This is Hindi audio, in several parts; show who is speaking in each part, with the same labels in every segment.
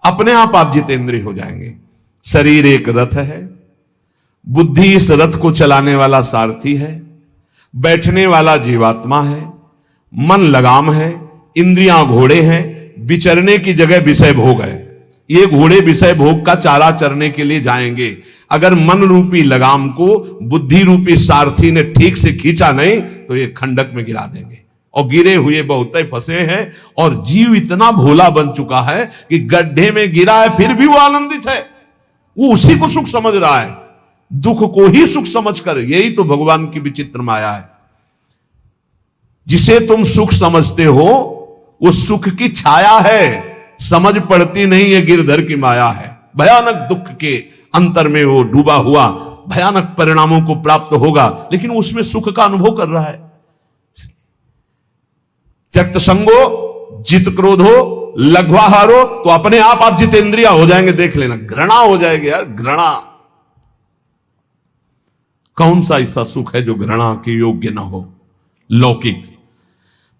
Speaker 1: अपने आप जितेंद्रिय हो जाएंगे। शरीर एक रथ है, बुद्धि इस रथ को चलाने वाला सारथी है, बैठने वाला जीवात्मा है, मन लगाम है, इंद्रियां घोड़े हैं, विचरने की जगह विषय भोग है। ये घोड़े विषय भोग का चारा चरने के लिए जाएंगे। अगर मन रूपी लगाम को बुद्धि रूपी सारथी ने ठीक से खींचा नहीं तो ये खंडक में गिरा देंगे। और गिरे हुए बहुत फंसे हैं, और जीव इतना भोला बन चुका है कि गड्ढे में गिरा है फिर भी वो आनंदित है। वो उसी को सुख समझ रहा है, दुख को ही सुख समझकर। यही तो भगवान की विचित्र माया है। जिसे तुम सुख समझते हो वो सुख की छाया है, समझ पड़ती नहीं है गिरधर की माया है। भयानक दुख के अंतर में वो डूबा हुआ भयानक परिणामों को प्राप्त होगा, लेकिन उसमें सुख का अनुभव कर रहा है। त्यक्त संगो जित क्रोधो लघ्वाहारो, तो अपने आप जितेंद्रिया हो जाएंगे। देख लेना, घृणा हो जाएगी यार, घृणा। कौन सा ऐसा सुख है जो घृणा के योग्य ना हो? लौकिक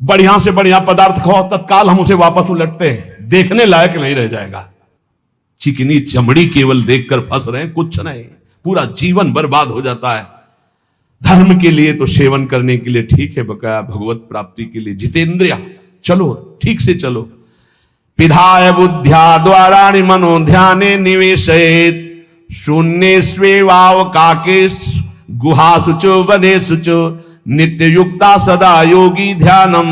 Speaker 1: बढ़िया से बढ़िया पदार्थ खाओ, तत्काल हम उसे वापस उलटते हैं, देखने लायक नहीं रह जाएगा। चिकनी चमड़ी केवल देखकर फंस रहे हैं, कुछ नहीं, पूरा जीवन बर्बाद हो जाता है। धर्म के लिए तो सेवन करने के लिए ठीक है, बकाया भगवत प्राप्ति के लिए जितेंद्रिया चलो, ठीक से चलो। पिधाय बुद्ध्या द्वाराणि मनो ध्याने निवेशयेत् शून्ये स्वेवावकाके गुहासुचो वनेषुचो नित्य युक्ता सदा योगी ध्यानम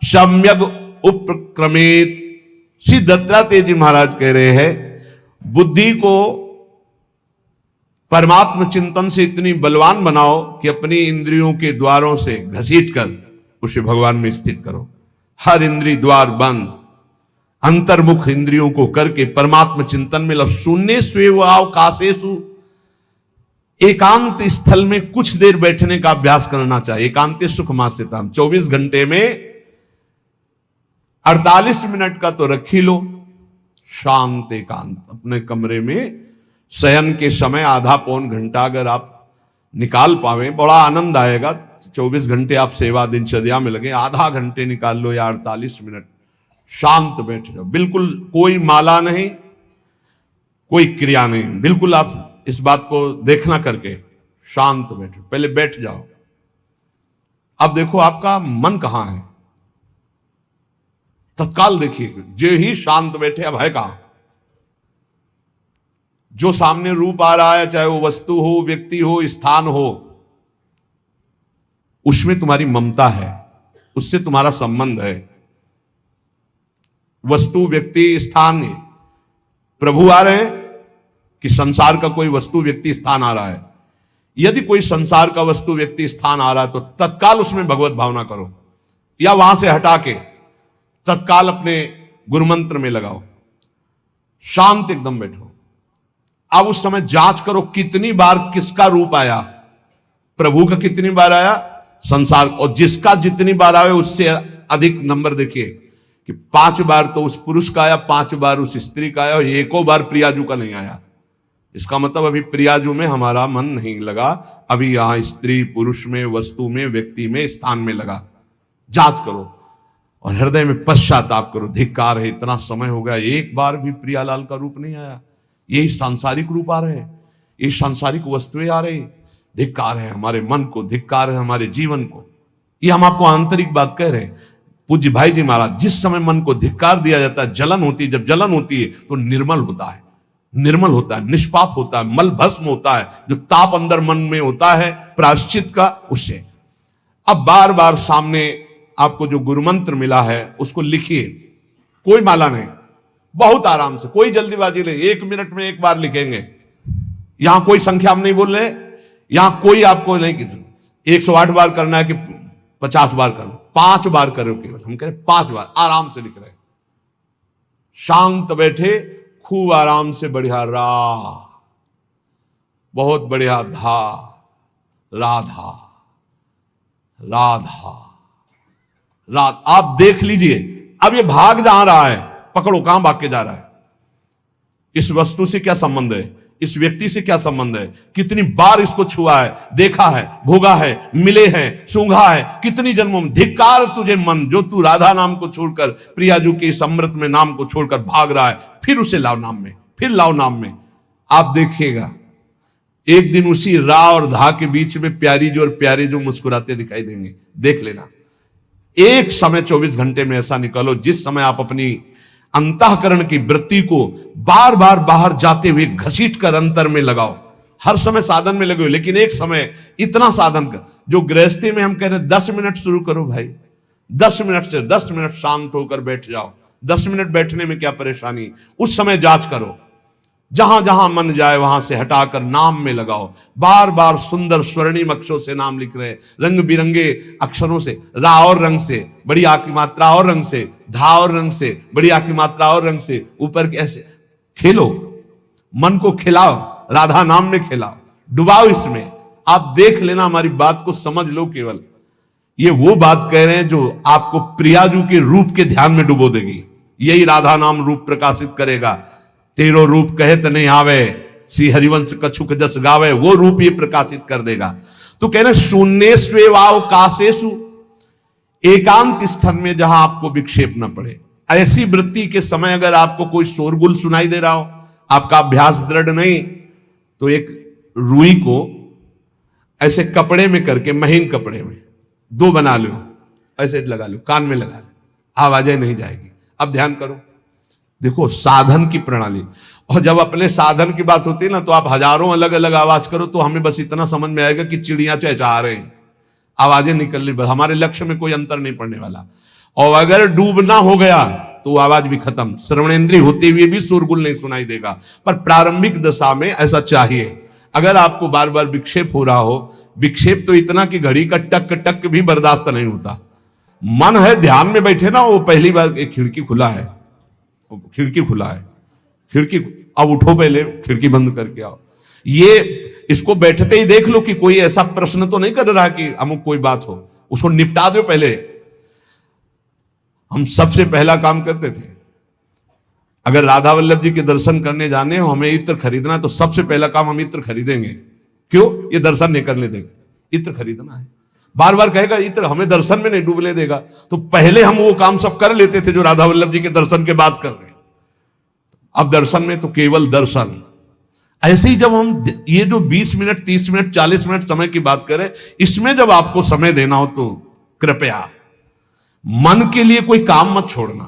Speaker 1: सम्यक उपक्रमेत। श्री दत्तात्रेय जी महाराज कह रहे हैं, बुद्धि को परमात्म चिंतन से इतनी बलवान बनाओ कि अपनी इंद्रियों के द्वारों से घसीटकर उसे भगवान में स्थित करो। हर इंद्रिय द्वार बंद, अंतर्मुख इंद्रियों को करके परमात्म चिंतन में लव। शून्य स्वेवावकाशेषु, एकांत स्थल में कुछ देर बैठने का अभ्यास करना चाहिए। एकांत सुखमास्यताम, 24 घंटे में 48 मिनट का तो रख ही लो शांत एकांत। अपने कमरे में शयन के समय आधा पौन घंटा अगर आप निकाल पावे, बड़ा आनंद आएगा। 24 घंटे आप सेवा दिनचर्या में लगे, आधा घंटे निकाल लो या 48 मिनट शांत बैठ जाओ। बिल्कुल कोई माला नहीं, कोई क्रिया नहीं, बिल्कुल आप इस बात को देखना करके शांत बैठो। पहले बैठ जाओ। अब देखो आपका मन कहां है, तत्काल देखिए। जो ही शांत बैठे, अब है कहां? जो सामने रूप आ रहा है, चाहे वो वस्तु हो, व्यक्ति हो, स्थान हो, उसमें तुम्हारी ममता है, उससे तुम्हारा संबंध है। वस्तु, व्यक्ति, स्थान, प्रभु आ रहे हैं कि संसार का कोई वस्तु, व्यक्ति, स्थान आ रहा है? यदि कोई संसार का वस्तु, व्यक्ति, स्थान आ रहा है तो तत्काल उसमें भगवत भावना करो, या वहां से हटा के तत्काल अपने गुरु मंत्र में लगाओ। शांत एकदम बैठो। अब उस समय जांच करो कितनी बार किसका रूप आया। प्रभु का कितनी बार आया, संसार, और जिसका जितनी बार आए उससे अधिक नंबर देखिए कि 5 बार तो उस पुरुष का आया, 5 बार उस स्त्री का आया, और एको बार प्रियाजू का नहीं आया। इसका मतलब अभी प्रियाजू में हमारा मन नहीं लगा, अभी यहां स्त्री पुरुष में, वस्तु में, व्यक्ति में, स्थान में लगा। जांच करो और हृदय में पश्चाताप करो, धिक्कार है, इतना समय हो गया, एक बार भी प्रियालाल का रूप नहीं आया। यही सांसारिक रूप आ रहे हैं, ये सांसारिक वस्तुएं आ रही, धिक्कार है हमारे मन को, धिक्कार है हमारे जीवन को। ये हम आपको आंतरिक बात कह रहे हैं। पूज्य भाई जी महाराज, जिस समय मन को धिक्कार दिया जाता है, जलन होती है, जब जलन होती है तो निर्मल होता है, निर्मल होता है, निष्पाप होता है, मल भस्म होता है। जो ताप अंदर मन में होता है प्रायश्चित का, उससे। अब बार बार सामने आपको जो गुरु मंत्र मिला है उसको लिखिए, कोई माला नहीं, बहुत आराम से, कोई जल्दीबाजी नहीं, 1 मिनट में एक बार लिखेंगे। यहां कोई संख्या हम नहीं बोल रहे, यहां कोई आपको नहीं कि 108 बार करना है कि 50 बार करना, 5 बार करो केवल। हम कह रहे 5 बार आराम से लिख रहे, शांत बैठे, खूब आराम से। बढ़िया रा, बहुत बढ़िया धा, राधा, राधा, रात। आप देख लीजिए, अब ये भाग जहां रहा है, पकड़ो, कहां भाग के जा रहा है? इस वस्तु से क्या संबंध है, इस व्यक्ति से क्या संबंध है, कितनी बार इसको छुआ है, देखा है, भोगा है, मिले हैं, सूंघा है, कितनी जन्मों में। धिक्कार तुझे मन, जो तू राधा नाम को छोड़कर, प्रियाजू के इस अमृत में नाम को छोड़कर भाग रहा है, फिर उसे लाओ नाम में, फिर लाओ नाम में। आप देखिएगा एक दिन उसी रा और धा के बीच में प्यारी जो और प्यारे जो मुस्कुराते दिखाई देंगे। देख लेना, एक समय 24 घंटे में ऐसा निकालो जिस समय आप अपनी अंतःकरण की वृत्ति को बार बार बाहर जाते हुए घसीट कर अंतर में लगाओ। हर समय साधन में लगे हो, लेकिन एक समय इतना साधन कर, जो गृहस्थी में हम कह रहे हैं 10 मिनट शुरू करो भाई, 10 मिनट से 10 मिनट शांत होकर बैठ जाओ। 10 मिनट बैठने में क्या परेशानी, उस समय जांच करो, जहां जहां मन जाए वहां से हटाकर नाम में लगाओ। बार बार सुंदर स्वर्णिम अक्षरों से नाम लिख रहे, रंग बिरंगे अक्षरों से, रा और रंग से बड़ी आ की मात्रा और रंग से, धा और रंग से बड़ी आ की मात्रा और रंग से, ऊपर के ऐसे खेलो, मन को खिलाओ, राधा नाम में खिलाओ, डुबाओ इसमें। आप देख लेना, हमारी बात को समझ लो। केवल ये वो बात कह रहे हैं जो आपको प्रियाजू के रूप के ध्यान में डुबो देगी। यही राधा नाम रूप प्रकाशित करेगा। तेरो रूप कहत नहीं आवे, सी हरिवंश कछुक जस गावे, वो रूप ये प्रकाशित कर देगा। तो कह रहे शून्येष्वेवाव काशेषु, एकांत स्थान में जहां आपको विक्षेप न पड़े। ऐसी वृत्ति के समय अगर आपको कोई शोरगुल सुनाई दे रहा हो, आपका अभ्यास दृढ़ नहीं, तो एक रुई को ऐसे कपड़े में करके, महीन कपड़े में 2 बना लो, ऐसे लगा लो, कान में लगा लो, आवाजें नहीं जाएगी। अब ध्यान करो, देखो साधन की प्रणाली। और जब अपने साधन की बात होती है ना, तो आप हजारों अलग अलग आवाज करो तो हमें बस इतना समझ में आएगा कि चिड़िया चहचहा रहे हैं, आवाजें निकल रही, बस हमारे लक्ष्य में कोई अंतर नहीं पड़ने वाला। और अगर डूबना हो गया तो आवाज भी खत्म, श्रवणेंद्रिय होते हुए भी शोरगुल नहीं सुनाई देगा। पर प्रारंभिक दशा में ऐसा चाहिए। अगर आपको बार बार विक्षेप हो रहा हो, विक्षेप तो इतना कि घड़ी का टक टक भी बर्दाश्त नहीं होता। मन है ध्यान में बैठे ना, वो पहली बार एक खिड़की खुला है, खिड़की खुला है, खिड़की, अब उठो पहले खिड़की बंद करके आओ। ये इसको बैठते ही देख लो कि कोई ऐसा प्रश्न तो नहीं कर रहा कि अमुक कोई बात हो, उसको निपटा दो पहले। हम सबसे पहला काम करते थे, अगर राधा वल्लभ जी के दर्शन करने जाने हो, हमें इत्र खरीदना है, तो सबसे पहला काम हम इत्र खरीदेंगे। क्यों? ये दर्शन नहीं करने देंगे, इत्र खरीदना है। बार बार कहेगा इत्र हमें दर्शन में नहीं डूबने देगा, तो पहले हम वो काम सब कर लेते थे जो राधा वल्लभ जी के दर्शन के बाद कर रहे हैं। अब दर्शन में तो केवल दर्शन। ऐसे ही जब हम ये जो 20 मिनट 30 मिनट 40 मिनट समय की बात करें, इसमें जब आपको समय देना हो तो कृपया मन के लिए कोई काम मत छोड़ना,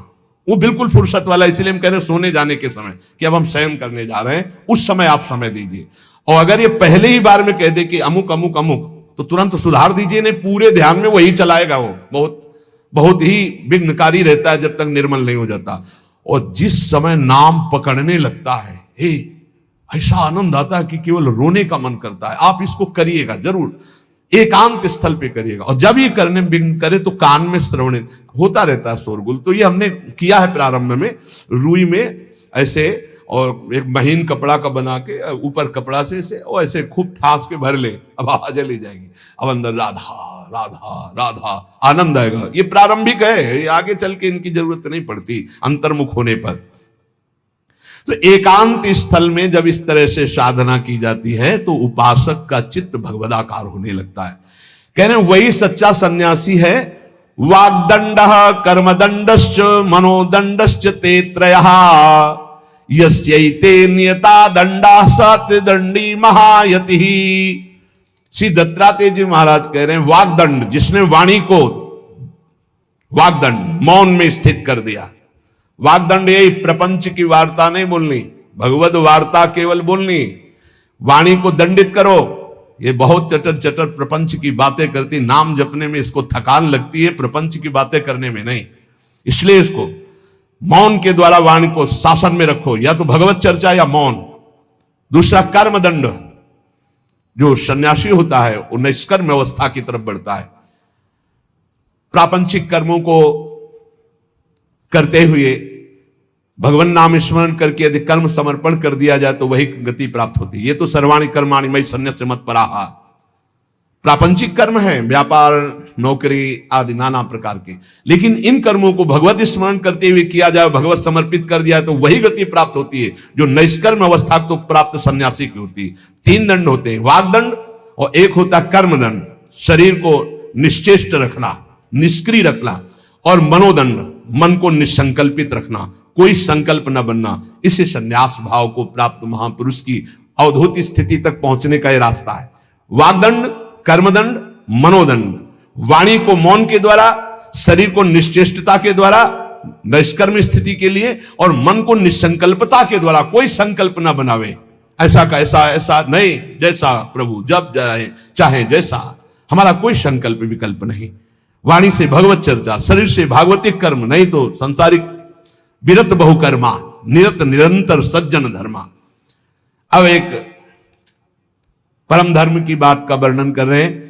Speaker 1: वो बिल्कुल फुर्सत वाला। इसलिए हम कह रहे हैं सोने जाने के समय कि अब हम शयन करने जा रहे हैं, उस समय आप समय दीजिए। और अगर ये पहले ही बार में कह दे कि अमुक अमुक अमुक, तो तुरंत सुधार दीजिए, नहीं पूरे ध्यान में वही चलाएगा। वो बहुत बहुत ही विघ्नकारी रहता है जब तक निर्मल नहीं हो जाता। और जिस समय नाम पकड़ने लगता है, हे ऐसा आनंद आता है कि केवल रोने का मन करता है। आप इसको करिएगा जरूर, एकांत स्थल पे करिएगा। और जब ये करने विघ्न करे तो कान में श्रवण होता रहता है शोरगुल। तो ये हमने किया है प्रारंभ में, रुई में ऐसे और एक महीन कपड़ा का बना के ऊपर कपड़ा से ऐसे और ऐसे खूब ठास के भर ले, अब आवाजें ले जाएगी, अब अंदर राधा राधा राधा, आनंद आएगा। ये प्रारंभिक है, ये आगे चल के इनकी जरूरत नहीं पड़ती अंतर्मुख होने पर। तो एकांत स्थल में जब इस तरह से साधना की जाती है तो उपासक का चित्त भगवदाकार होने लगता है। कह रहे हैं वही सच्चा सन्यासी है। वाग्दंड कर्मदंडश्च मनोदंडश्च ते त्रयः यस्यैते नियता दंडा सत्यदंडी महायति। श्री दत्तात्रेय जी महाराज कह रहे हैं वाग्दंड, जिसने वाणी को वाग्दंड मौन में स्थित कर दिया। वाग्दंड यही प्रपंच की वार्ता नहीं बोलनी, भगवद वार्ता केवल बोलनी। वाणी को दंडित करो। ये बहुत चटर चटर प्रपंच की बातें करती, नाम जपने में इसको थकान लगती है, प्रपंच की बातें करने में नहीं। इसलिए इसको मौन के द्वारा वाणी को शासन में रखो, या तो भगवत चर्चा या मौन। दूसरा कर्मदंड, जो सन्यासी होता है वो निष्कर्म अवस्था की तरफ बढ़ता है। प्रापंचिक कर्मों को करते हुए भगवान नाम स्मरण करके यदि कर्म समर्पण कर दिया जाए तो वही गति प्राप्त होती है। ये तो सर्वाणि कर्माणि मयि सन्न्यस्य मत्पराः, प्रापंचिक कर्म है, व्यापार नौकरी आदि नाना प्रकार के। लेकिन इन कर्मों को भगवत स्मरण करते हुए किया जाए, भगवत समर्पित कर दिया तो वही गति प्राप्त होती है जो निष्कर्म अवस्था को प्राप्त सन्यासी की होती है। 3 दंड होते हैं, वाग्दंड और एक होता कर्मदंड, शरीर को निश्चेष्ट रखना, निष्क्रिय रखना, और मनोदंड, मन को निसंकल्पित रखना, कोई संकल्प न बनना, इसे संन्यास भाव को प्राप्त महापुरुष की अवधूत स्थिति तक पहुंचने का यह रास्ता है। वाग्दंड, कर्मदंड, मनोदंड, वाणी को मौन के द्वारा, शरीर को निश्चेष्टता के द्वारा निष्कर्म स्थिति के लिए, और मन को निसंकल्पता के द्वारा। कोई संकल्प ना बनावे, ऐसा का ऐसा, ऐसा नहीं, जैसा प्रभु जब चाहे जैसा, हमारा कोई संकल्प विकल्प नहीं। वाणी से भगवत चर्चा, शरीर से भागवतिक कर्म, नहीं तो संसारिक विरत बहुकर्मा, निरत निरंतर सज्जन धर्मा। अब एक परम धर्म की बात का वर्णन कर रहे हैं।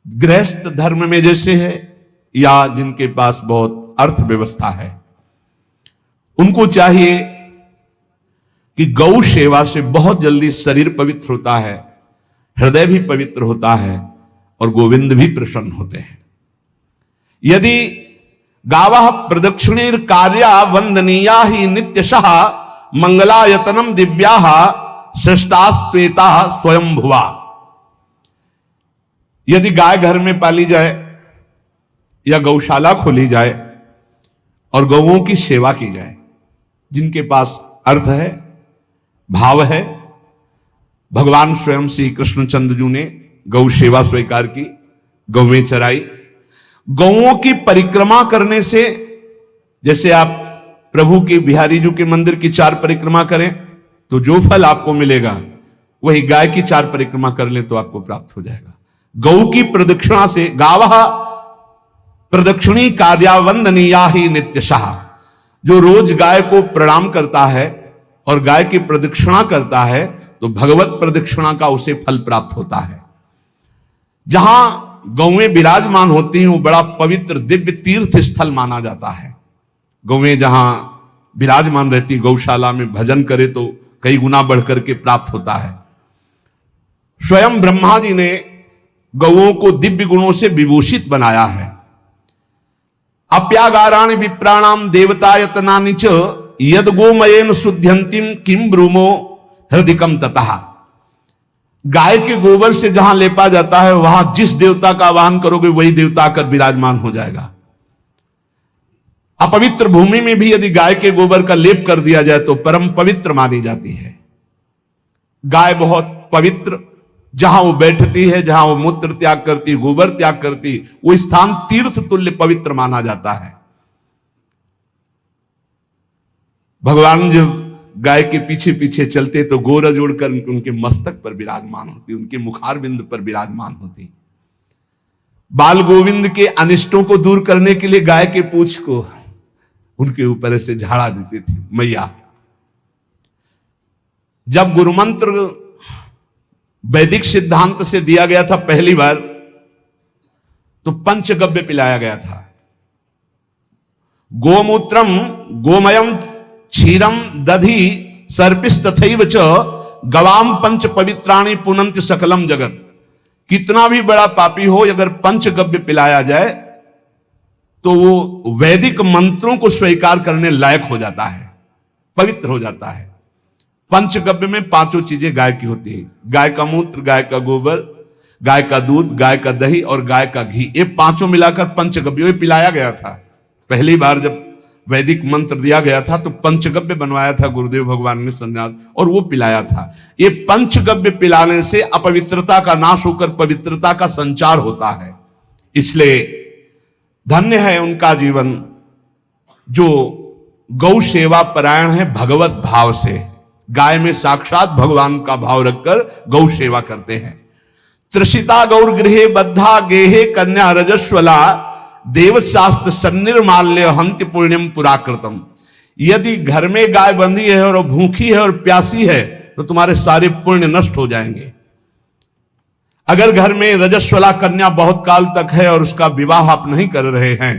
Speaker 1: गृहस्थ धर्म में जैसे है, या जिनके पास बहुत अर्थव्यवस्था है, उनको चाहिए कि गौ सेवा से बहुत जल्दी शरीर पवित्र होता है, हृदय भी पवित्र होता है, और गोविंद भी प्रसन्न होते हैं। यदि गावः प्रदक्षिणेर कार्या वंदनीया ही नित्यशः मंगलायतनम दिव्याः श्रेष्ठास्त्वेता स्वयं भुवा। यदि गाय घर में पाली जाए या गौशाला खोली जाए और गौओं की सेवा की जाए, जिनके पास अर्थ है, भाव है, भगवान स्वयं श्री कृष्णचंद्र जी ने गौ सेवा स्वीकार की, गौवें चराई। गौओं की परिक्रमा करने से, जैसे आप प्रभु के बिहारी जी के मंदिर की 4 परिक्रमा करें तो जो फल आपको मिलेगा, वही गाय की 4 परिक्रमा कर ले तो आपको प्राप्त हो जाएगा। गौ की प्रदक्षिणा से, गावः प्रदक्षिणी कार्या वंदनीया ही नित्यशः, जो रोज गाय को प्रणाम करता है और गाय की प्रदक्षिणा करता है, तो भगवत प्रदक्षिणा का उसे फल प्राप्त होता है। जहां गौएं विराजमान होती हैं वो बड़ा पवित्र दिव्य तीर्थ स्थल माना जाता है। गौएं जहां विराजमान रहती, गौशाला में भजन करे तो कई गुना बढ़कर के प्राप्त होता है। स्वयं ब्रह्मा जी ने गौओं को दिव्य गुणों से विभूषित बनाया है। अप्यागाराणि विप्राणाम देवतायतनानि च यद गोमयेन शुद्ध्यंतिम किम ब्रूमो हृदिकम ततः। गाय के गोबर से जहां लेपा जाता है, वहां जिस देवता का आवाहन करोगे वही देवता आकर विराजमान हो जाएगा। अपवित्र भूमि में भी यदि गाय के गोबर का लेप कर दिया जाए तो परम पवित्र मानी जाती है। गाय बहुत पवित्र, जहां वो बैठती है, जहां वो मूत्र त्याग करती, गोबर त्याग करती, वो स्थान तीर्थ तुल्य पवित्र माना जाता है। भगवान जब गाय के पीछे पीछे चलते तो गोरा जोड़कर उनके मस्तक पर विराजमान होती, उनके मुखारबिंद पर विराजमान होती। बाल गोविंद के अनिष्टों को दूर करने के लिए गाय के पूंछ को उनके ऊपर ऐसे झाड़ा देती थी मैया। जब गुरुमंत्र वैदिक सिद्धांत से दिया गया था पहली बार, तो पंचगव्य पिलाया गया था। गोमूत्रम गोमयम क्षीरम दधि सर्पिस तथैव च गवाम पंच पवित्राणि पुनंत सकलम जगत। कितना भी बड़ा पापी हो, अगर पंचगव्य पिलाया जाए तो वो वैदिक मंत्रों को स्वीकार करने लायक हो जाता है, पवित्र हो जाता है। पंचगव्य में 5 चीजें गाय की होती है। गाय का मूत्र, गाय का गोबर, गाय का दूध, गाय का दही और गाय का घी, ये 5 मिलाकर पंचगव्य पिलाया गया था। पहली बार जब वैदिक मंत्र दिया गया था तो पंचगव्य बनवाया था गुरुदेव भगवान ने संन्यास, और वो पिलाया था। ये पंचगव्य पिलाने से अपवित्रता का नाश होकर पवित्रता का संचार होता है। इसलिए धन्य है उनका जीवन जो गौ सेवा परायण है, भगवत भाव से। गाय में साक्षात भगवान का भाव रखकर गौ सेवा करते हैं। त्रिषिता गौर गृहे बद्धा गेहे कन्या रजस्वला देव शास्त्र सन्निर्माल्य हंति पुण्यम पुराकृतम। यदि घर में गाय बंधी है और भूखी है और प्यासी है तो तुम्हारे सारे पुण्य नष्ट हो जाएंगे। अगर घर में रजस्वला कन्या बहुत काल तक है और उसका विवाह आप नहीं कर रहे हैं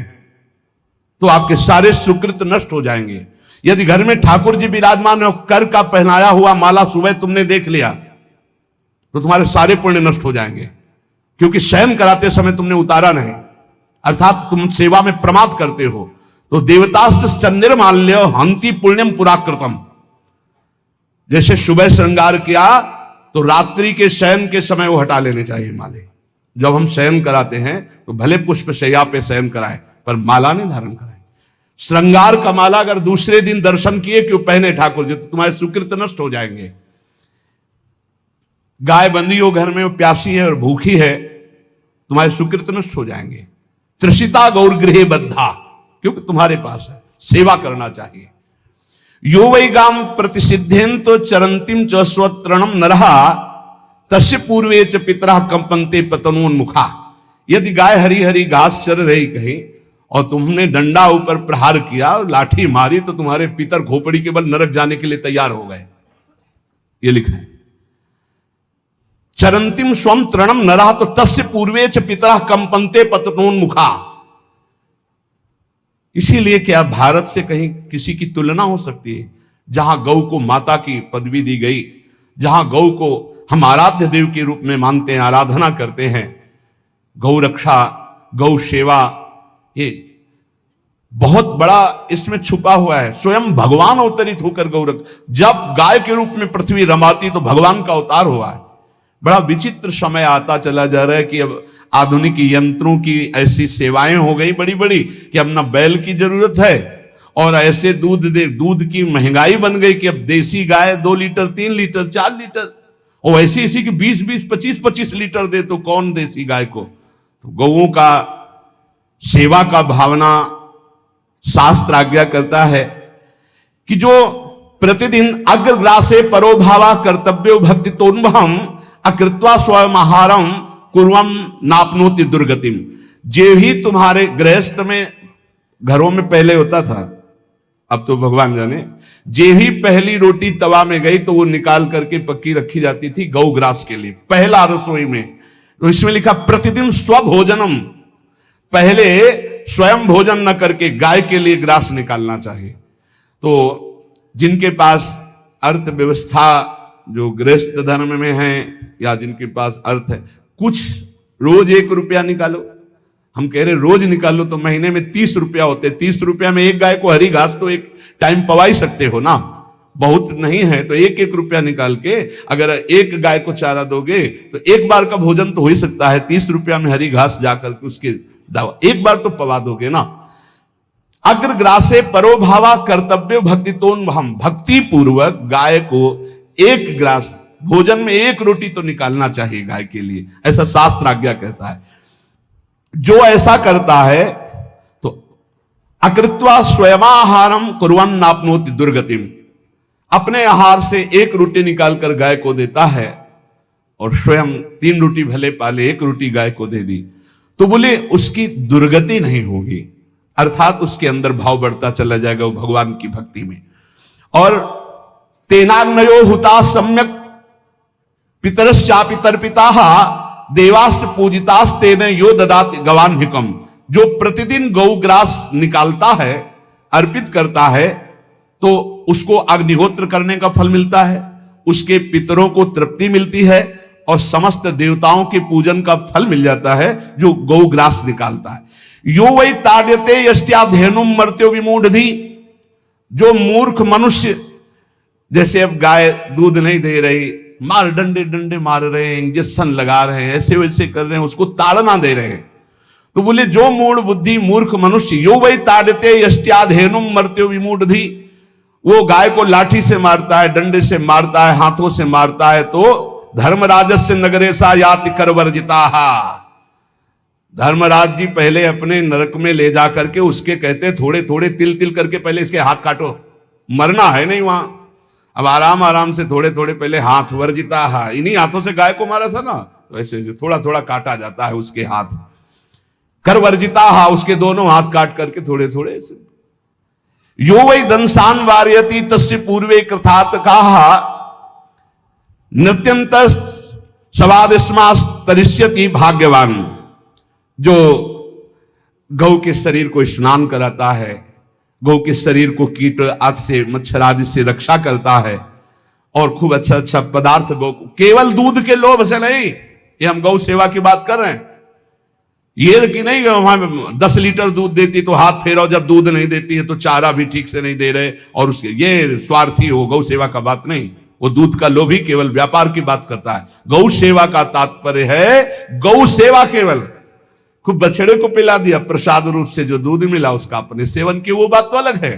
Speaker 1: तो आपके सारे सुकृत नष्ट हो जाएंगे। यदि घर में ठाकुर जी विराजमान है, कर का पहनाया हुआ माला सुबह तुमने देख लिया तो तुम्हारे सारे पुण्य नष्ट हो जाएंगे, क्योंकि शयन कराते समय तुमने उतारा नहीं, अर्थात तुम सेवा में प्रमाद करते हो। तो देवतास्त्र सन्निर्माल्य हंति पुण्यम पुराकृतम। जैसे सुबह श्रृंगार किया तो रात्रि के शयन के समय वो हटा लेने चाहिए माले। जब हम शयन कराते हैं तो भले पुष्प शैया पे शयन कराएं पर माला नहीं धारण कराएं। श्रृंगार का माला अगर दूसरे दिन दर्शन किए क्यों पहने ठाकुर जी, तो तुम्हारे सुकृत नष्ट हो जाएंगे। गाय बंधी हो घर में, वो प्यासी है और भूखी है, तुम्हारे सुकृत नष्ट हो जाएंगे। त्रिषिता गौर गृहे बद्धा, क्योंकि तुम्हारे पास है, सेवा करना चाहिए। यो वै गाम प्रतिसिद्धेन तो चरंतिम च स्वतरणम नरहा तस्य पूर्वे च पितरा कंपन्ते पतनोन्मुखा। यदि गाय हरी हरी घास चर रही कहीं और तुमने डंडा ऊपर प्रहार किया और लाठी मारी तो तुम्हारे पितर खोपड़ी के बल नरक जाने के लिए तैयार हो गए, ये लिखा है। चरंतिम स्वम तृणम नरहा तो तस्य पूर्वे च पितरा कंपन्ते पतनोन्मुखा। इसीलिए क्या भारत से कहीं किसी की तुलना हो सकती है, जहां गौ को माता की पदवी दी गई, जहां गौ को हम आराध्य देव के रूप में मानते हैं, आराधना करते हैं। गौ रक्षा, गौ सेवा, ये बहुत बड़ा इसमें छुपा हुआ है। स्वयं भगवान अवतरित होकर गौ रक्षा, जब गाय के रूप में पृथ्वी रमाती तो भगवान का अवतार हुआ है। बड़ा विचित्र समय आता चला जा रहा है कि अब आधुनिक यंत्रों की ऐसी सेवाएं हो गई बड़ी बड़ी कि अब ना बैल की जरूरत है, और ऐसे दूध की महंगाई बन गई कि अब देसी गाय 2 लीटर 3 लीटर 4 लीटर, और ऐसी ऐसी कि 20-20 25-25 लीटर दे तो कौन देसी गाय को। तो गौओं का सेवा का भावना शास्त्र आज्ञा करता है कि जो प्रतिदिन अग्रग्रासे परोभावा कर्तव्यो भक्ति तोन्वहम अकृत्वा स्वयं आहारम कुर्वम नापनोति दुर्गतिम। जे भी तुम्हारे गृहस्थ में घरों में पहले होता था, अब तो भगवान जाने, जे भी पहली रोटी तवा में गई तो वो निकाल करके पक्की रखी जाती थी गौ ग्रास के लिए, पहला रसोई में। तो इसमें लिखा प्रतिदिन स्वभोजनम, पहले स्वयं भोजन न करके गाय के लिए ग्रास निकालना चाहिए। तो जिनके पास अर्थव्यवस्था, जो गृहस्थ धर्म में है या जिनके पास अर्थ है, कुछ रोज 1 रुपया निकालो। हम कह रहे रोज निकालो तो महीने में 30 रुपया होते, 30 रुपया में एक गाय को हरी घास तो एक टाइम पवा ही सकते हो ना, बहुत नहीं है तो 1-1 रुपया निकाल के अगर एक गाय को चारा दोगे तो एक बार का भोजन तो हो ही सकता है। 30 रुपया में हरी घास जाकर के उसके दावा एक बार तो पवा दोगे ना। अग्रग्रासे परोभावा कर्तव्य भक्ति तोन, हम भक्ति पूर्वक गाय को एक ग्रास भोजन में 1 रोटी तो निकालना चाहिए गाय के लिए, ऐसा शास्त्र आज्ञा कहता है। जो ऐसा करता है तो अकृत्वा स्वयमाहारम कुर्वन् नाप्नोति दुर्गतिम, अपने आहार से 1 रोटी निकालकर गाय को देता है और स्वयं 3 रोटी भले पाले 1 रोटी गाय को दे दी तो बोले उसकी दुर्गति नहीं होगी, अर्थात उसके अंदर भाव बढ़ता चला जाएगा वो भगवान की भक्ति में। और तेनाग्नयो हुता सम्यक पितरश्चापि तर्पिताः देवास पूजितास तेने यो ददाति गवान्हिकम। जो प्रतिदिन गौग्रास निकालता है, अर्पित करता है, तो उसको अग्निहोत्र करने का फल मिलता है, उसके पितरों को तृप्ति मिलती है और समस्त देवताओं के पूजन का फल मिल जाता है जो गौग्रास निकालता है। यो वै ताड्यते यष्ट्याधेनुम मर्त्यो विमूढ़धि। जो मूर्ख मनुष्य, जैसे अब गाय दूध नहीं दे रही, मार डंडे मार रहे हैं, इंजेक्शन लगा रहे हैं, ऐसे वैसे कर रहे हैं, उसको ताड़ना दे रहे हैं, तो बोले जो मूढ़ बुद्धि मूर्ख मनुष्य, यो वै ताड्यते यष्ट्याधेनुम मर्त्यो विमूढ़धि, वो गाय को लाठी से मारता है, डंडे से मारता है, हाथों से मारता है, तो धर्मराजस्य नगरेशा याति करवर्जिताः। धर्मराज जी पहले अपने नरक में ले जा करके उसके कहते थोड़े थोड़े तिल तिल करके पहले इसके हाथ काटो, मरना है नहीं वहां। अब आराम आराम से थोड़े थोड़े पहले हाथ वर्जिताः, इन्हीं हाथों से गाय को मारा था ना, तो ऐसे थोड़ा थोड़ा काटा जाता है उसके हाथ। करवर्जिताः, उसके दोनों हाथ काट करके थोड़े थोड़े। यो वै दंसान वार्यति तस्य पूर्वे कृतार्थकाः नृत्यंत सवादिस्मास तरिष्यति भाग्यवान। जो गौ के शरीर को स्नान कराता है, गौ के शरीर को कीट आदि से मच्छर आदि से रक्षा करता है और खूब अच्छा अच्छा पदार्थ गौ को, केवल दूध के लोभ से नहीं, ये हम गौ सेवा की बात कर रहे हैं, ये कि नहीं वहां 10 लीटर दूध देती तो हाथ फेरो, जब दूध नहीं देती है तो चारा भी ठीक से नहीं दे रहे, और उसके ये स्वार्थी हो, गौ सेवा का बात नहीं, वो दूध का लोभी केवल व्यापार की बात करता है। गौ सेवा का तात्पर्य है गौ सेवा केवल, खूब बछड़े को पिला दिया प्रसाद रूप से, जो दूध मिला उसका अपने सेवन की, वो बात तो अलग है।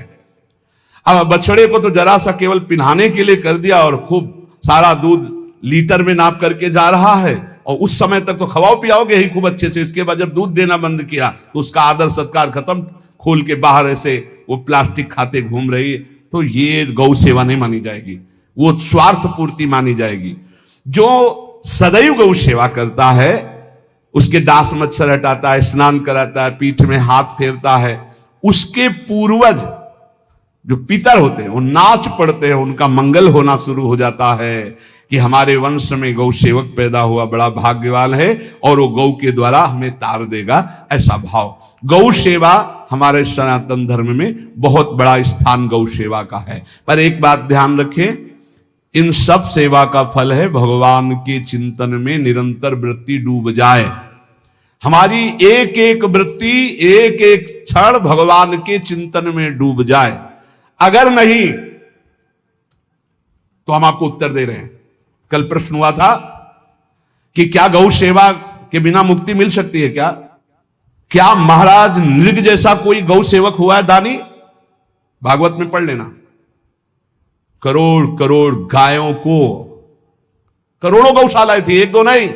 Speaker 1: अब बछड़े को तो जरा सा केवल पिन्हाने के लिए कर दिया और खूब सारा दूध लीटर में नाप करके जा रहा है, और उस समय तक तो खवाओ पियाओगे ही खूब अच्छे से। इसके बाद जब दूध देना बंद किया तो उसका आदर सत्कार खत्म, खोल के बाहर ऐसे वो प्लास्टिक खाते घूम रही है, तो ये गौ सेवा नहीं मानी जाएगी, वो स्वार्थ पूर्ति मानी जाएगी। जो सदैव गौ सेवा करता है, उसके डांस मच्छर हटाता है, स्नान कराता है, पीठ में हाथ फेरता है, उसके पूर्वज जो पितर होते हैं वो नाच पड़ते हैं, उनका मंगल होना शुरू हो जाता है कि हमारे वंश में गौ सेवक पैदा हुआ, बड़ा भाग्यवान है, और वो गौ के द्वारा हमें तार देगा, ऐसा भाव। गौ सेवा हमारे सनातन धर्म में बहुत बड़ा स्थान गौ सेवा का है। पर एक बात ध्यान रखें, इन सब सेवा का फल है भगवान के चिंतन में निरंतर वृत्ति डूब जाए। हमारी एक एक वृत्ति, एक एक क्षण भगवान के चिंतन में डूब जाए। अगर नहीं तो हम आपको उत्तर दे रहे हैं। कल प्रश्न हुआ था कि क्या गौ सेवा के बिना मुक्ति मिल सकती है? क्या महाराज नृग जैसा कोई गौ सेवक हुआ है दानी? भागवत में पढ़ लेना। करोड़ करोड़ गायों को, करोड़ों गौशालाएं थी, एक दो नहीं।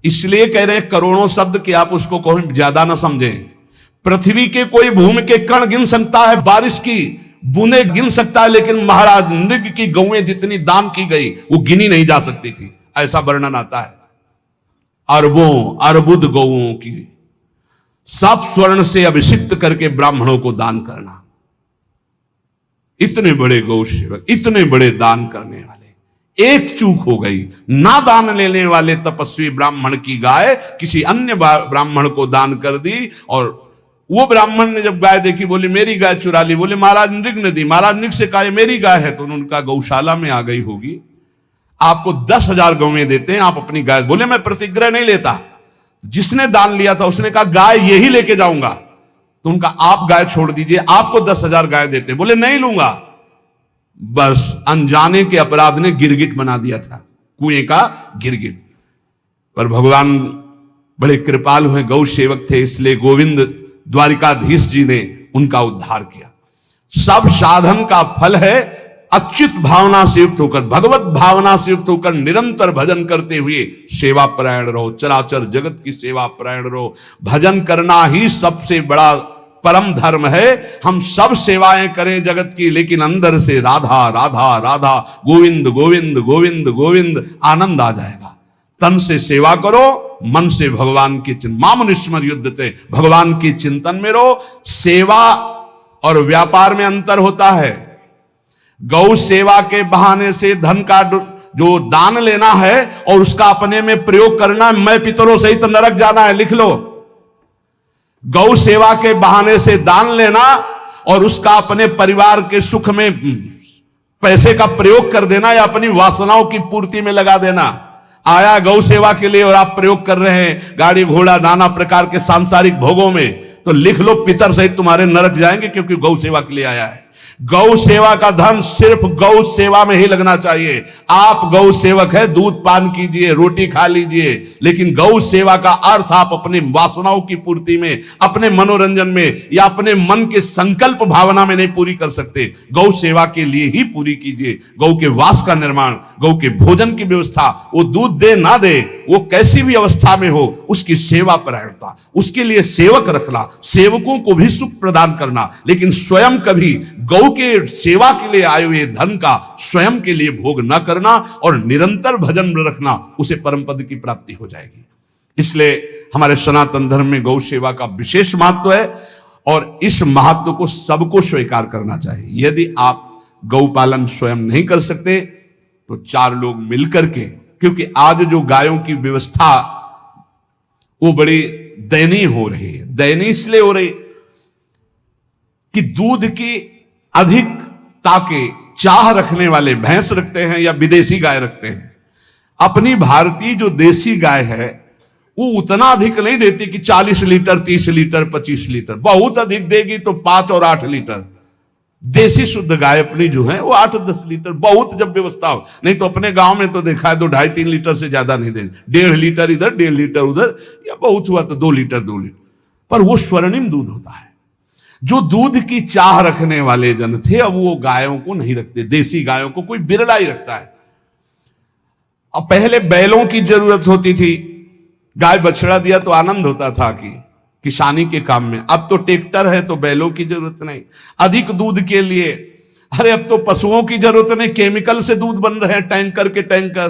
Speaker 1: इसलिए कह रहे हैं करोड़ों शब्द कि आप उसको कोई ज्यादा ना समझें। पृथ्वी के कोई भूमि के कण गिन सकता है, बारिश की बूंदे गिन सकता है, लेकिन महाराज नृग की गौएं जितनी दान की गई वो गिनी नहीं जा सकती थी, ऐसा वर्णन आता है। अरबों अर्बुद गौओं की सब स्वर्ण से अभिषिक्त करके ब्राह्मणों को दान करना। इतने बड़े गौ सेवक, इतने बड़े दान करने वाले, एक चूक हो गई, ना दान लेने वाले तपस्वी ब्राह्मण की गाय किसी अन्य ब्राह्मण को दान कर दी, और वो ब्राह्मण ने जब गाय देखी बोले मेरी गाय चुरा ली। बोले महाराज नृग ने दी। महाराज नृग से कहा मेरी गाय है, तो उनका गौशाला में आ गई होगी, आपको 10,000 गौएं देते हैं, आप अपनी गाय। बोले मैं प्रतिग्रह नहीं लेता। जिसने दान लिया था उसने कहा गाय यही लेके जाऊंगा, तो उनका आप गाय छोड़ दीजिए, आपको 10,000 गाय देते। बोले नहीं लूंगा। बस अनजाने के अपराध ने गिरगिट बना दिया था, कुएं का गिरगिट। पर भगवान बड़े कृपालु हैं, गौ सेवक थे, इसलिए गोविंद द्वारिकाधीश जी ने उनका उद्धार किया। सब साधन का फल है अच्युत भावना से युक्त होकर, भगवत भावना से युक्त होकर निरंतर भजन करते हुए सेवा परायण रहो, चराचर जगत की सेवा परायण रहो। भजन करना ही सबसे बड़ा परम धर्म है। हम सब सेवाएं करें जगत की, लेकिन अंदर से राधा राधा राधा, गोविंद गोविंद गोविंद गोविंद, आनंद आ जाएगा। तन से सेवा करो, मन से भगवान की चिंतन, मामुनिस्मर युद्ध से भगवान की चिंतन में रहो। सेवा और व्यापार में अंतर होता है। गौ सेवा के बहाने से धन का जो दान लेना है और उसका अपने में प्रयोग करना, मैं पितरों सहित नरक जाना है, लिख लो। गौ सेवा के बहाने से दान लेना और उसका अपने परिवार के सुख में पैसे का प्रयोग कर देना या अपनी वासनाओं की पूर्ति में लगा देना। आया गौ सेवा के लिए और आप प्रयोग कर रहे हैं गाड़ी घोड़ा नाना प्रकार के सांसारिक भोगों में, तो लिख लो पितर सहित तुम्हारे नरक जाएंगे, क्योंकि गौ सेवा के लिए आया है। गौ सेवा का धन सिर्फ गौ सेवा में ही लगना चाहिए। आप गौ सेवक है, दूध पान कीजिए, रोटी खा लीजिए, लेकिन गौ सेवा का अर्थ आप अपनी वासनाओं की पूर्ति में, अपने मनोरंजन में या अपने मन के संकल्प भावना में नहीं पूरी कर सकते। गौ सेवा के लिए ही पूरी कीजिए। गौ के वास का निर्माण, गौ के भोजन की व्यवस्था, वो दूध दे ना दे, वो कैसी भी अवस्था में हो, उसकी सेवा परायणता, उसके लिए सेवक रखना, सेवकों को भी सुख प्रदान करना, लेकिन स्वयं कभी गौ के सेवा के लिए आए हुए धन का स्वयं के लिए भोग न करना और निरंतर भजन में रखना, उसे परम पद की प्राप्ति हो जाएगी। इसलिए हमारे सनातन धर्म में गौ सेवा का विशेष महत्व है और इस महत्व को सबको स्वीकार करना चाहिए। यदि आप गौ पालन स्वयं नहीं कर सकते तो 4 लोग मिलकर के, क्योंकि आज जो गायों की व्यवस्था वो बड़ी दयनीय हो रही है। दयनीय इसलिए हो रही कि दूध की अधिकता के चाह रखने वाले भैंस रखते हैं या विदेशी गाय रखते हैं। अपनी भारतीय जो देसी गाय है वो उतना अधिक नहीं देती कि 40 लीटर 30 लीटर 25 लीटर, बहुत अधिक देगी तो 5 और 8 लीटर। देसी शुद्ध गाय अपनी जो है वो 8-10 लीटर, बहुत जब व्यवस्था हो, नहीं तो अपने गांव में तो देखा है 2-2.5-3 लीटर से ज्यादा नहीं देंगे, 1.5 लीटर इधर 1.5 लीटर उधर, या बहुत हुआ तो 2 लीटर 2 लीटर, पर वो स्वर्णिम दूध होता है। जो दूध की चाह रखने वाले जन थे अब वो गायों को नहीं रखते, देसी गायों को कोई बिरला ही रखता है। अब पहले बैलों की जरूरत होती थी, गाय बछड़ा दिया तो आनंद होता था कि किसानी के काम में, अब तो ट्रैक्टर है तो बैलों की जरूरत नहीं। अधिक दूध के लिए अरे अब तो पशुओं की जरूरत नहीं, केमिकल से दूध बन रहे हैं, टैंकर के टैंकर।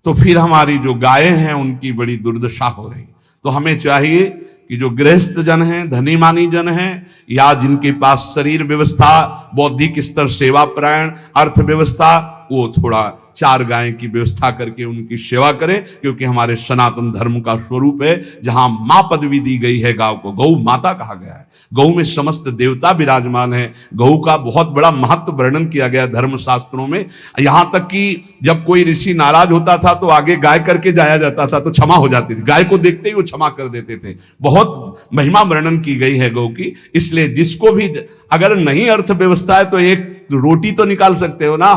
Speaker 1: तो फिर हमारी जो गायें हैं उनकी बड़ी दुर्दशा हो रही। तो हमें चाहिए कि जो गृहस्थ जन हैं, धनी मानी जन हैं, या जिनके पास शरीर व्यवस्था, बौद्धिक स्तर, सेवा परायण, अर्थव्यवस्था, वो थोड़ा 4 गायें की व्यवस्था करके उनकी सेवा करें, क्योंकि हमारे सनातन धर्म का स्वरूप है, जहां मां पदवी दी गई है गांव को, गौ माता कहा गया है, गौ में समस्त देवता विराजमान है, गौ का बहुत बड़ा महत्व वर्णन किया गया धर्म शास्त्रों में। यहां तक कि जब कोई ऋषि नाराज होता था तो आगे गाय करके जाया जाता था तो क्षमा हो जाती थी, गाय को देखते ही वो क्षमा कर देते थे। बहुत महिमा वर्णन की गई है गौ की। इसलिए जिसको भी अगर नहीं अर्थव्यवस्था है तो एक रोटी तो निकाल सकते हो ना,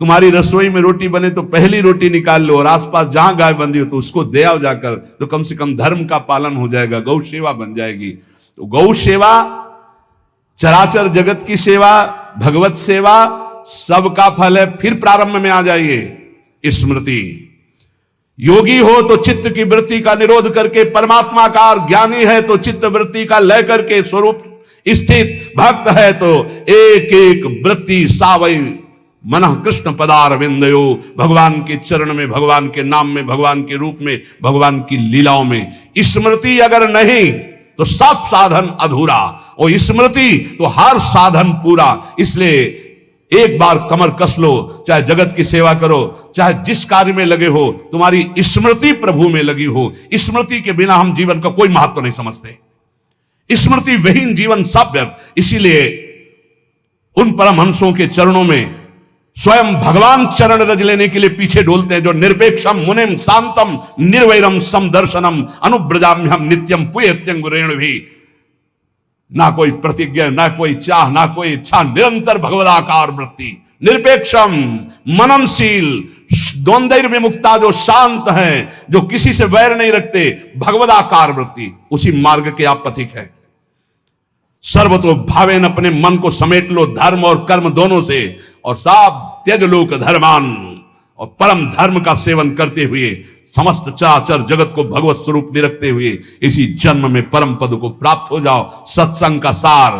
Speaker 1: तुम्हारी रसोई में रोटी बने तो पहली रोटी निकाल लो, और आसपास जहां गाय बंधी हो तो उसको दे आओ जाकर, तो कम से कम धर्म का पालन हो जाएगा, गौ सेवा बन जाएगी। तो गौ सेवा, चराचर जगत की सेवा, भगवत सेवा, सबका फल है। फिर प्रारंभ में आ जाइए स्मृति। योगी हो तो चित्त की वृत्ति का निरोध करके परमात्माकार, ज्ञानी है तो चित्त वृत्ति का लय करके स्वरूप स्थित, भक्त है तो एक एक वृत्ति सावई मन कृष्ण पदार विंदयो, भगवान के चरण में, भगवान के नाम में, भगवान के रूप में, भगवान की लीलाओं में। स्मृति अगर नहीं तो सब साधन अधूरा, और स्मृति तो हर साधन पूरा। इसलिए एक बार कमर कस लो, चाहे जगत की सेवा करो, चाहे जिस कार्य में लगे हो, तुम्हारी स्मृति प्रभु में लगी हो। स्मृति के बिना हम जीवन का कोई महत्व नहीं समझते, स्मृति विहीन जीवन सब व्यर्थ। इसीलिए उन परमहंसों के चरणों में स्वयं भगवान चरण रज लेने के लिए पीछे डोलते हैं, जो निरपेक्षम मुनिम शांतम निर्वैरम समदर्शनम अनुब्रजाम्यहम नित्यम पुयत्यंगुरेण भी। ना कोई प्रतिज्ञा, ना कोई चाह, ना कोई इच्छा, निरंतर भगवदाकार वृत्ति, निरपेक्षम मननशील, द्वंद्व विमुक्ता, जो शांत हैं, जो किसी से वैर नहीं रखते, भगवदाकार वृत्ति, उसी मार्ग के आप पथिक है। सर्वतो भावेन, अपने मन को समेट लो धर्म और कर्म दोनों से, और साब त्यज लोक धर्मान, और परम धर्म का सेवन करते हुए समस्त चराचर जगत को भगवत स्वरूप निरखते हुए इसी जन्म में परम पद को प्राप्त हो जाओ। सत्संग का सार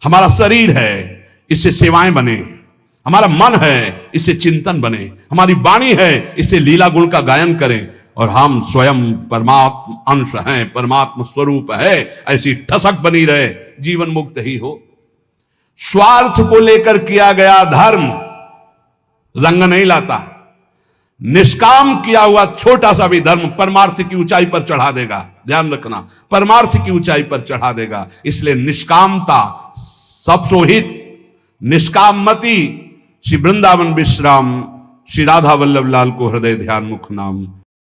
Speaker 1: हमारा शरीर है, इससे सेवाएं बने, हमारा मन है, इससे चिंतन बने, हमारी वाणी है, इससे लीला गुण का गायन करें, और हम स्वयं परमात्मा अंश हैं, परमात्मा स्वरूप है, ऐसी ठसक बनी रहे, जीवन मुक्त ही हो। स्वार्थ को लेकर किया गया धर्म रंग नहीं लाता, निष्काम किया हुआ छोटा सा भी धर्म परमार्थ की ऊंचाई पर चढ़ा देगा। ध्यान रखना, परमार्थ की ऊंचाई पर चढ़ा देगा। इसलिए निष्कामता सब सोहित, निष्कामति। श्री वृंदावन विश्राम, श्री राधा वल्लभ लाल को हृदय ध्यान मुख नाम।